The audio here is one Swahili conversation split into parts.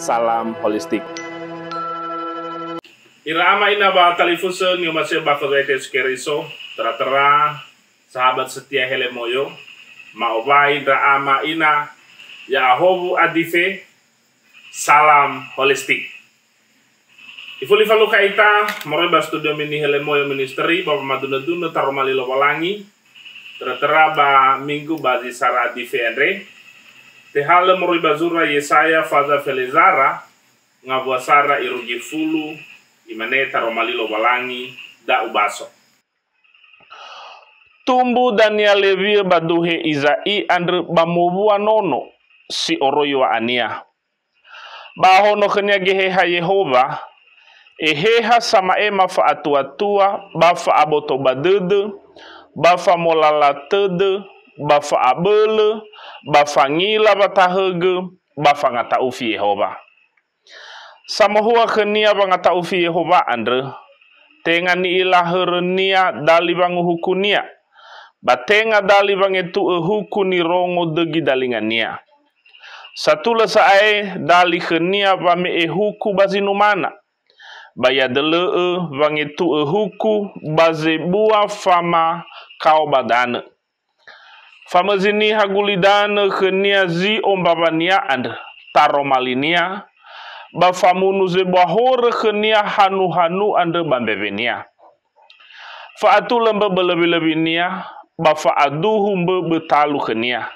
Salam holistik. Irama ina ba talifusen yung masih bakal skeriso tera sahabat setia Helemoyo maobai drama ina ya hobu adife salam holistik. Ifuli falu kaita mereba studio mini Helemoyo ministeri Bapak Maduna taromali lowalangi tera ba minggu bazi sara adife andre tehale mereba zura Yesaya faza felezara ngabuasara irugi fulu imane taromalilo walangi da ubaso. Tumbu Daniel Levi baduhe Izai andre bamubua nono si oroyo ania. Bahono kenya geheha Yehova eheha sama ema fa atua bafa aboto badede bafa molala tede bafa abele bafa ngila batahege bafa ngata ufi Yehova. Sama hua kenia bangata ufi Yehova andre tenga ni ilaherenia dali bangu hukunia batenga dali bangetu huku ni rongo degi dalingania satula sae dali kenia bame huku bazinumana baya dele bangetu huku bazebua fama kau badane fama zini hagulidane kenia zi ombabania andre taromalinia bafamunu zebahore kenia hanu ande bambevenia fa atula mbebelebinia bafa aduhu mbebetalu kenia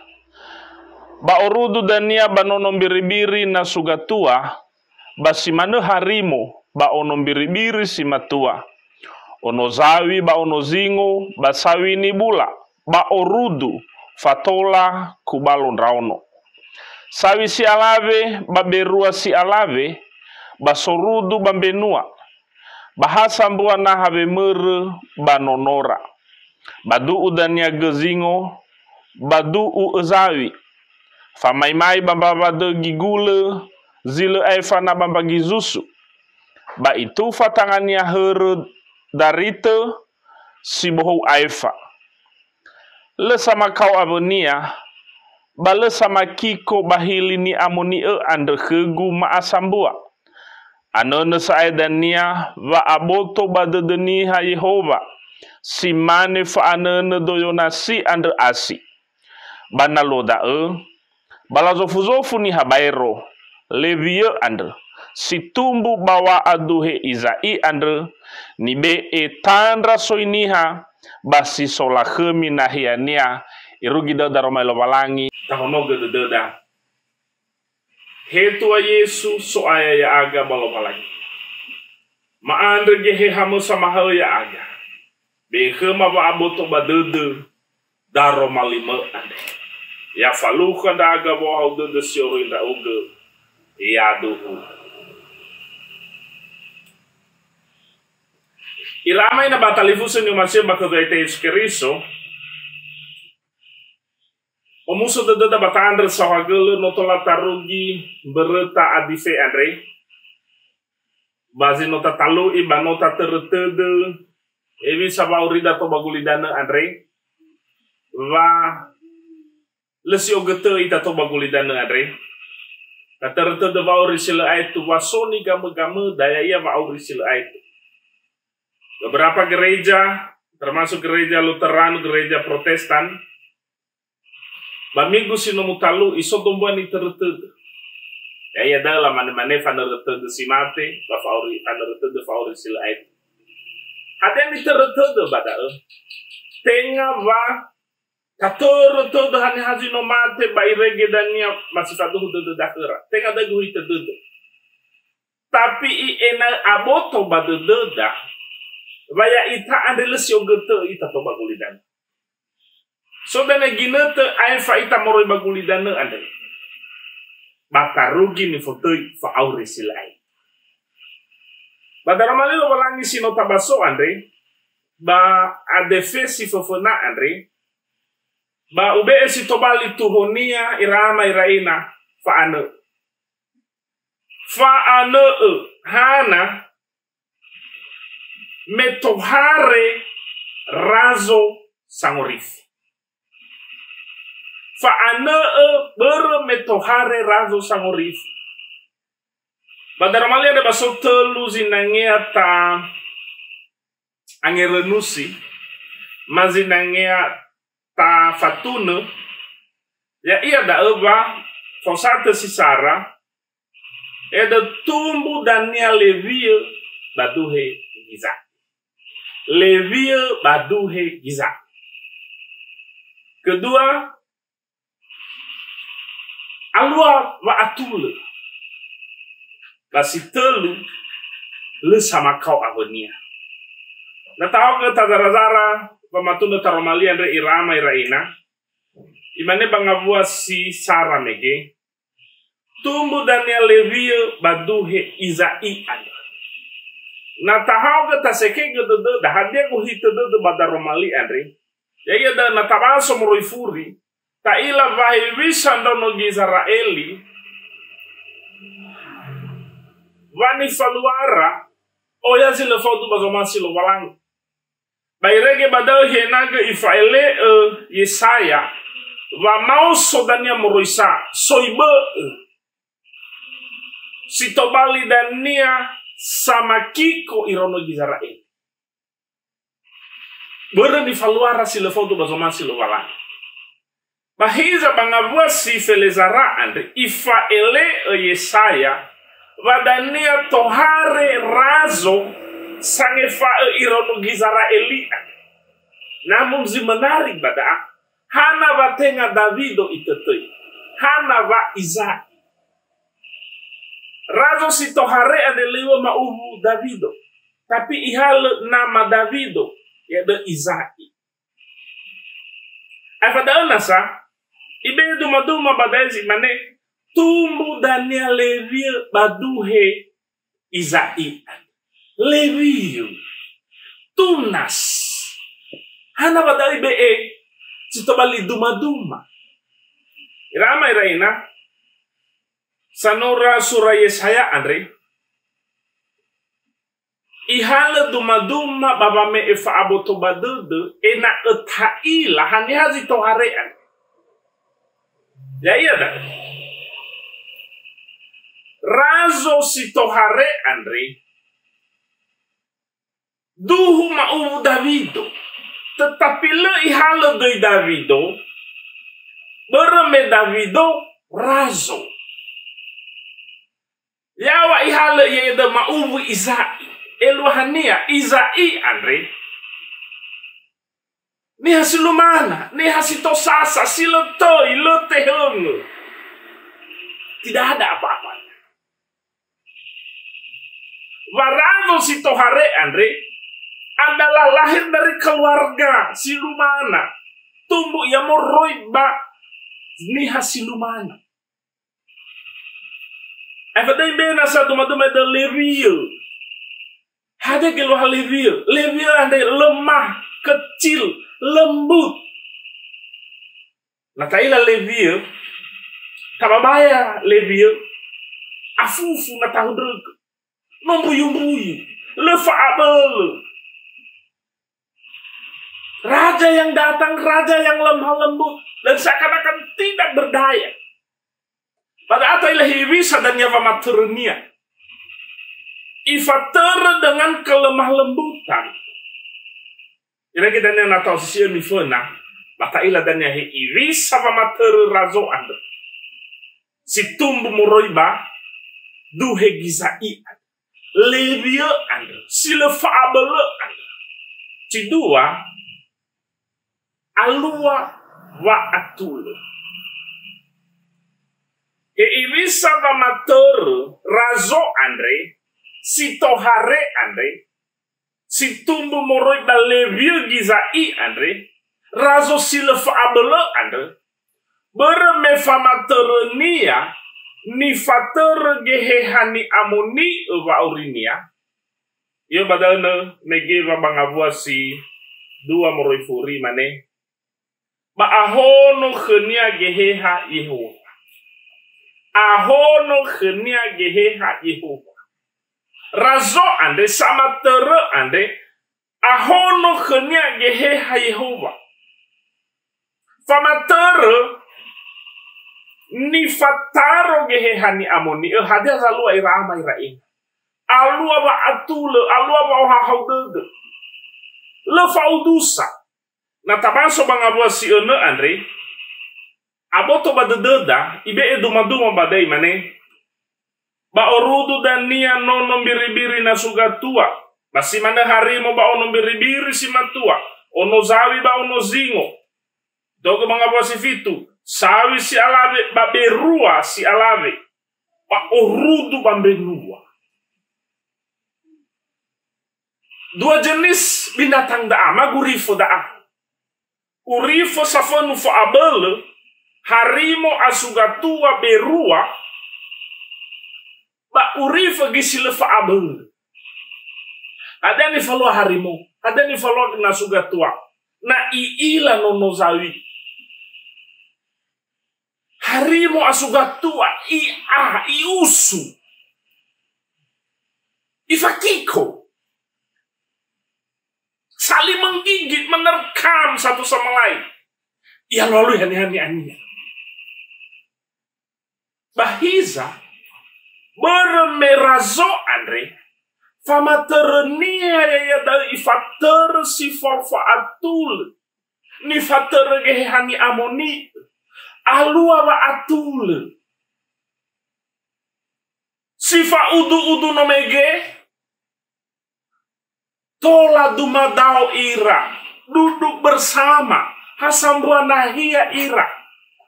ba orudu dania banono biribiri na sugatua basimane harimo ba ono biribiri simatua ono zawi ba ono zingo basawi ni bula ba orudu fatola kubalon rauno sawi si alave baberua si alave basorudu bambenua bahasa mbua na have mere banonora badu udania gezingo badu uzawi famaimai bamba gigule zile aifana bamba gizusu ba itu fatangania here darite si bohou aifa le sama kau abonia bale sama kiko bahili ni amoni ande kegu maasambua anone saedania va aboto badedeni ha Yehova simane fa anone doyonasi ande asi banaloda balazofuzofu ni habairo levie ande situmbu bawa aduhe Izai ande nibe etandra soiniha basi solahemi nahiania irugida daromelo walangi tahonoga dededa hetua Yesu so aya ya aga balobalangi maandre gehe hamu sama hao ya aga behema ba aboto badede daromalima ande ya faluka da aga bo hau dede sioro inda uge ya duhu irama ina batalifusen yung masih bakagaita iskeriso omuso dede batandre sahagele notola tarugi bereta adife andre bazi nota talu iba nota teretede evi sabaurida to bagulidana andre va lesi ogete ita to bagulidana andre teretede vauri sila aitu wasoni game daya ia vauri sila aitu beberapa gereja termasuk gereja Lutheran gereja Protestan bamigu sinomutalu iso dombuani teretede ya dalam mane faneretede simate ba fauri faneretede fauri sila aitu ada yang teretede badal tenga va kateretede hani haji nomate ba irege dania masih satu hudede dakera tenga dagu itedede tapi i ena aboto badededa baya ita andele siogete ita to bagulidan so dana ginete aifa ita moroi bagulidane ande batarugi ni fotoi fa aure silai badaramali lo walangi sino tabaso andre ba adefe si fofona andre ba ube si tobali tuhonia irama iraina fa ane hana metohare razo sangorifi fa ane bere metohare razo sangorifi Badaramalia ada basok telu zinangea ta angerenusi, mazinangea ta fatune, ya ia da eba fosate si Sara, ada tumbuh dania levie baduhe giza. Levie baduhe giza. Kedua, alua wa atule. Basi telu le sama kau agonia. Na tahu ke tazarazara pamatunda taromalia andre irama iraina. Imane bangabua si Sara nege. Tumbu dania levie baduhe izai ada. Na tahu ke taseke ke dede dahadia ku hite dede badaromali andre. Ya iya da na tabaso moroifuri. Ta ila vahi wisanda no Israeli. Vani faluara oya sila foto bazomasi lo walang. Bairege badao hienaga Ifaele Yesaya va mau sodania moroisa soibe sitobali dania sama kiko irono Israel. Bere di faluara sila foto bazomasi lo walang. Bahiza bangabua si felezara andre Ifaele Yesaya wadania tohare razo sangefa irono Israeli. Namun zimenarik bada hana batenga Davido itetoi hana va Isaac razo si tohare adeliwa maubu Davido tapi ihal nama Davido ya de Isaac. Afada nasa ibe duma badaizi mane tumbu dania levie baduhe Izai. Levie tunas. Hana badai be sitobali duma. Irama iraina sanora surah Yesaya andre. Ihala duma baba me efa aboto badudu ena etaila hani hazi toharean. Ya iya dah. Razo si tohare andre duhu ma'u Davido tetapi le ihalo de Davido bereme Davido razo yawa ihalo yede ma'u Izai eluhania Izai andre ni hasilumana ni hasitosasa silotoi loteheng tidak ada apa-apa. Warazo si tohare andre adalah lahir dari keluarga silumana. Tumbuh ya moroiba niha silumana. Efadai bena sa duma-duma de Levie. Hada keluar Levie. Levie andre lemah, kecil, lembut. Nah taila Levie tababaya Levie afufu na tahu dulu. Membuyung-buyung, lefaabel. Raja yang datang, raja yang lemah lembut dan seakan-akan tidak berdaya. Pada atau ilahi bisa dan nyawa maternia. Ifater dengan kelemah lembutan. Ila kita nana tahu sisi mifona, maka ila dan nyahi bisa mater razo anda. Si tumbu moroiba duhe gizai. Levie anda, sila faabele anda. Cidua, alua wa atulu. Ibisa va mater razo andre, si tohare andre, si tumbu moroi ba Levie gizai andre, razo sila faabele andre, bereme fa maternia. Ni fater gehehani amoni wa urinia. Yo badana nege wa bangabua si dua moroifuri mane. Ba ahono khenia geheha Yehova. Ahono khenia geheha Yehova. Razo ande sama tere ande ahono khenia geheha Yehova. Famatere Ni fataro gehehani amoni hadia zalua irama irain. Alua ba atule, alua ba ohahaudede. Le faudusa. Na tabaso bangabua si ene Andre. Aboto badededa ibe edumaduma badai mane. Ba orudu dan nia nono biri-biri na sugatua. Basi mana harimo ba ono biri-biri si matua. Ono zawi ba ono zingo. Dogo bangabua si fitu. Sawi si alave, ba berua si alave, ba orudu bambenua. Dua jenis binatang da'a, urifo da'a. Urifo safanu fo abele, harimo asugatua berua, ba urifo gisile fo abele. Ada ni falo harimo, ada ni falo nasugatua, na iila nono zawi. Harimo asugatua iusu ifakiko saling menggigit menerkam satu sama lain. Ya lalu hani-hani ania bahiza bermerazo Andre fama ternia ya dari ifater si forfaatul ni fater gehani amoni alua ba atul sifa udu nomege tola dumadao ira duduk bersama hasambua nahia ira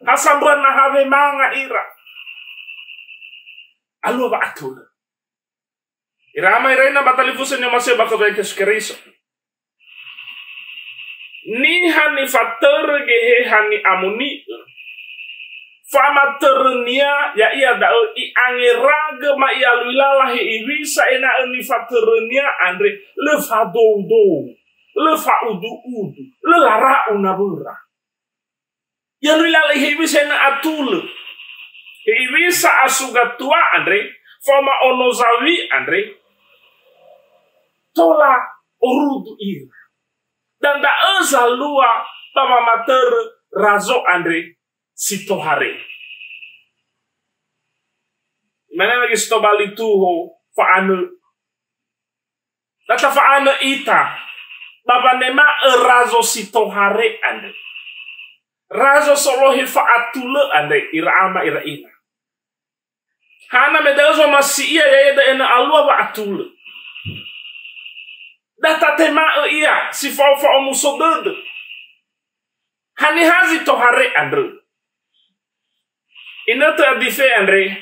hasambua nahave manga ira alua ba atul irama iraina batalifusen yo masih bakal keriso ni hani fater gehe hani amuni fama ternia ya ia da i angeraga ma ia luilalah ibisa ena ni faternia Andre le fadodo le faudu le lara unabura ya luilalah ibisa ena atul ibisa asugatua Andre fama onozawi Andre tola orudu ir dan da ezalua tama mater razo Andre sitohare. Mana lagi stobali tuho faane. Nata faane ita. Baba nema razo sitohare Andre. Razo solohi faatule Andre irama iraina. Hana medezo masi iya yeda ena alua wa atule. Data tema iya si fa omusodede. Hani hazi tohare Andre. Ina tradife Andre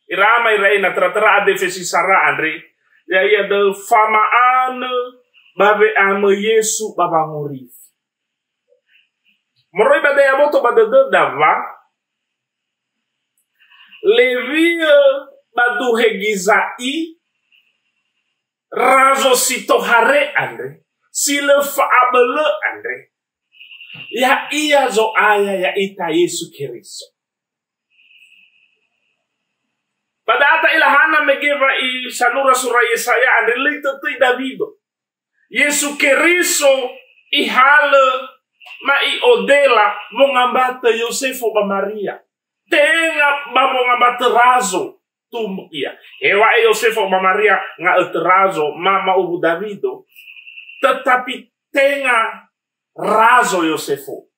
irama iraina tratara adefe si sara Andre ya ia de fama ane babe ame Yesu baba nguri moroi bade aboto bade de dava levia badu hegizai razo sitohare Andre sile fa abele Andre ya ia zo aya ya ita Yesu Kristo. Pada ata ilahana megeva i sanura sura Yesaya Andre leito tui Davido. Yesu Kristo i hale ma i odela mongambata Yosefo ba Maria. Tenga ba mongambata razo tum ia. Ewa e Yosefo ba Maria nga etrazo mama ubu Davido. Tetapi tenga razo Yosefo.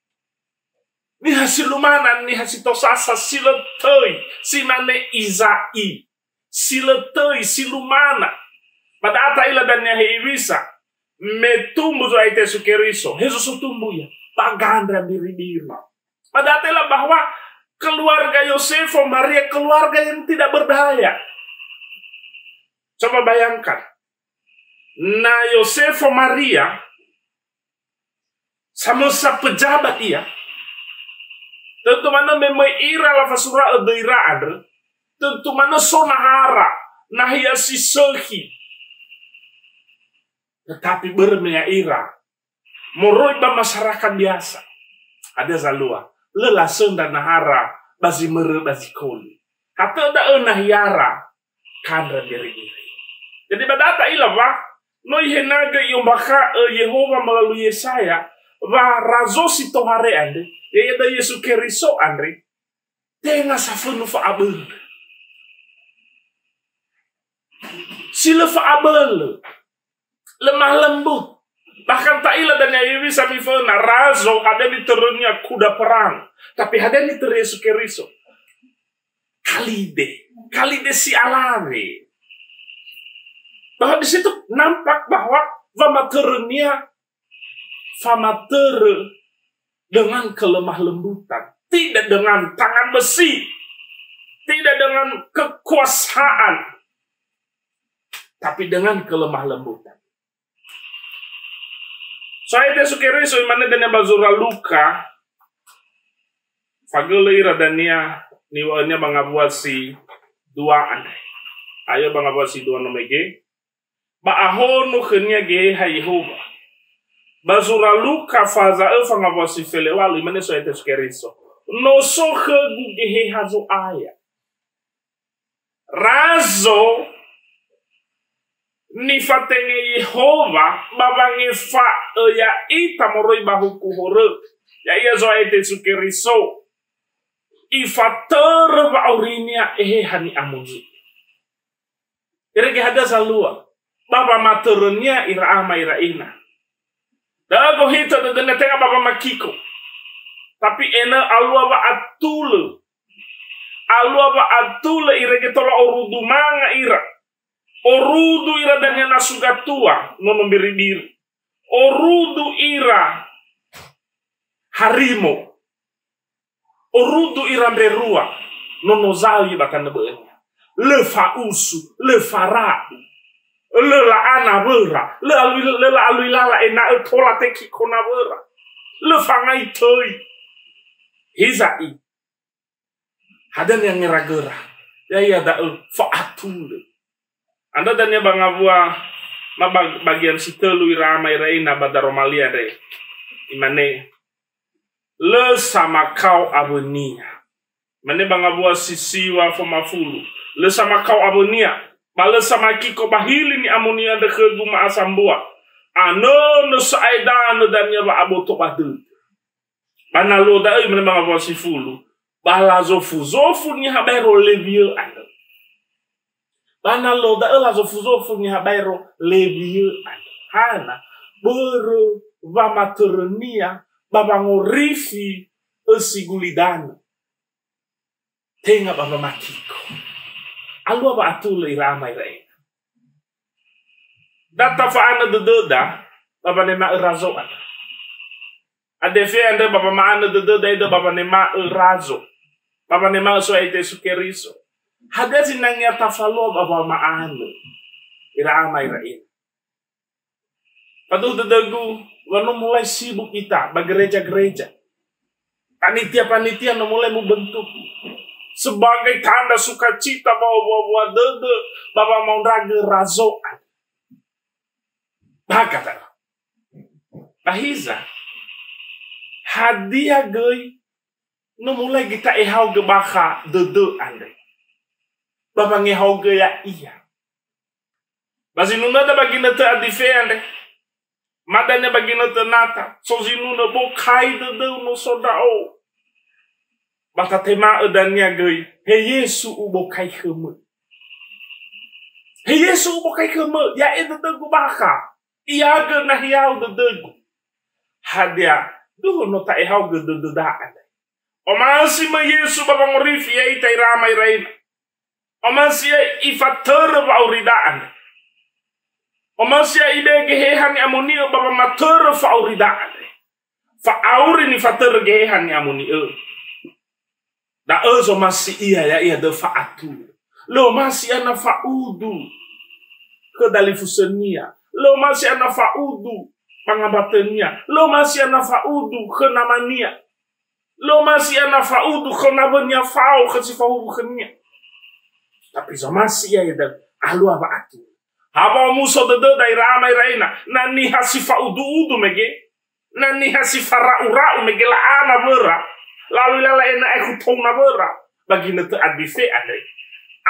Ni hasilumana ni hasitosasa siletoi simane Izai siletoi silumana pada ata ila dan ya hebisa metumbu zo aite sukeriso Jesus tumbu ya pagandra biri-biri pada ata ila bahwa keluarga Yosefo Maria keluarga yang tidak berdaya. Coba bayangkan na Yosefo Maria sama pejabat ia tentu mana memang ira la fasura edeira Andre tentu mana sonahara nahia si sehi tetapi bermea ira moroi ba masyarakat biasa ada zalua lelasen dan nahara bazi mere bazi koli kata da nahiara kandra diri-diri jadi badata ilawa noi henaga yombaka Yehova melalui Yesaya va razo sitohare Andre ya da Yesu Kristo Andre Tenga safunu fa abel. Sila fa abel. Lemah lembut. Bahkan Taila dan Yairi samifena razo ada di terunnya kuda perang. Tapi ada di ter Yesu Keriso. Kalide si alare. Bahwa di situ nampak bahwa famaternya dengan kelemah lembutan, tidak dengan tangan besi, tidak dengan kekuasaan, tapi dengan kelemah lembutan. Saya Yesu Keriso imane dania bazura luka, fagele ira dania niwanya bangabuat si duaan. Ayo bangabuat si duaan nomege. Ba ahono khenya ge ha Yehova. Bazura luka faza bangabuat si felewalu imane so Yesu Keriso. No so khegu ge hazo aya. Razo ni fatenge Yehova babange fa ya ita moroi bahuku hore ya iya zo Yesu Keriso. Ifater ba aurinia hani amuni. Irege hada salua. Baba maternya ira ama ira ina. Dago hita dana tenga baba makiko. Tapi ena alua ba atule. Alua ba atule irege tola orudu manga ira. Orudu ira danya nasugatua no memberi diri. Orudu ira harimo. Orudu iramberua nono zali bakana benya le fausu le fara le la ana bera le alui lala ena tola teki kona bera le fangai toi hizai hadan yang ngeragera ya da faatul anda dan ya bangabua bagian sitelu irama iraina badaromalia de imane le sama kau abonia. Mane bangabua sisiwa fo mafulu. Le sama kau abonia. Bale sama kiko bahili ni amonia de kheguma asambua. Ano no saida no danya ba aboto badu. Banalo da mane bangabua sifulu. Bala zofu ni habero levio ando. Banalo da zofu ni habero levio ando. Hana buru va maternia babangorifi esigulidana tenga baba makiko alua ba atule irama iraina data faana dededa baba nema irazo adefe ande baba maana dededa ida baba nema irazo baba nema so Yesu Keriso hadezi nangya tafalo baba maana irama iraina padu dedagu wano mulai sibuk kita gereja-gereja. Panitia-panitia no mulai membentuk sebagai tanda sukacita bawa dede baba mau rage razoan. Bagata. Bahiza. Hadiah gay no mulai kita ehau ge baka dede ande. Baba ngehau ge ya iya. Basi nunada bagina te adife ande. Madanya bagina tenata, so zinuna bo kai de no sodao. Bata tema edanya gay, he Yesu ubo kai keme. He Yesu ubo kai keme, ya e de gu baka. Ia ge na hiau de gu. Hadia, duho no ta ehau ge de da ade. O mansi ma Yesu baba ngorifi ya ita irama iraina. O mansi ya ifater ba uridaan. Omasia ibe gehehan amoni baba mater fa auridaan. Fa auri ni fater gehehan amoni da zo masih iya de fa atu. Lo masih ana fa udu ke dalifusenia. Lo masih ana fa udu pangabatenia. Lo masih ana fa udu ke namania. Lo masih ana fa udu ke nabanya fau ke sifau khenia. Tapi zo masih iya de alu aba atu. Haba muso de daira ama iraina nani hasifa udu mege nani hasifa ra mege la ana bera lalu lala ena ekutona bera bagi nete adife ade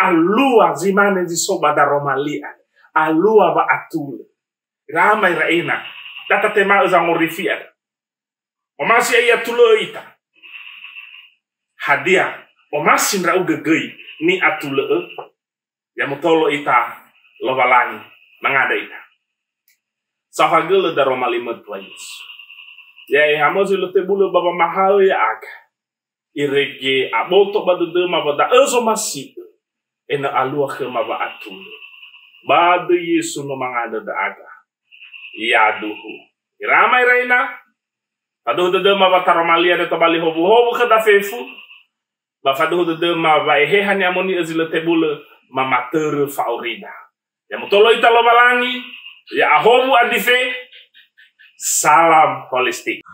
alua zimane di soba da romalia alua ba atul rama iraina data tema za ngorifia o masih iya tulo ita hadiah o masin ra ugegei ni atule ya mutolo ita lovalangi mangada ita sahagele da Roma 5 Yesus ya hamozi lo tebule baba mahal ya aga irege aboto badude mabada ezo masi ena alua ke maba atule badu Yesu no mangada da aga ya duhu iramai reina aduh de maba taromalia de tabali hobu ke da fefu ba fadu de maba ehehan ya moni ezile tebule mamater faurida ya mutolo ita lobalangi ya ahobu adife salam holistik.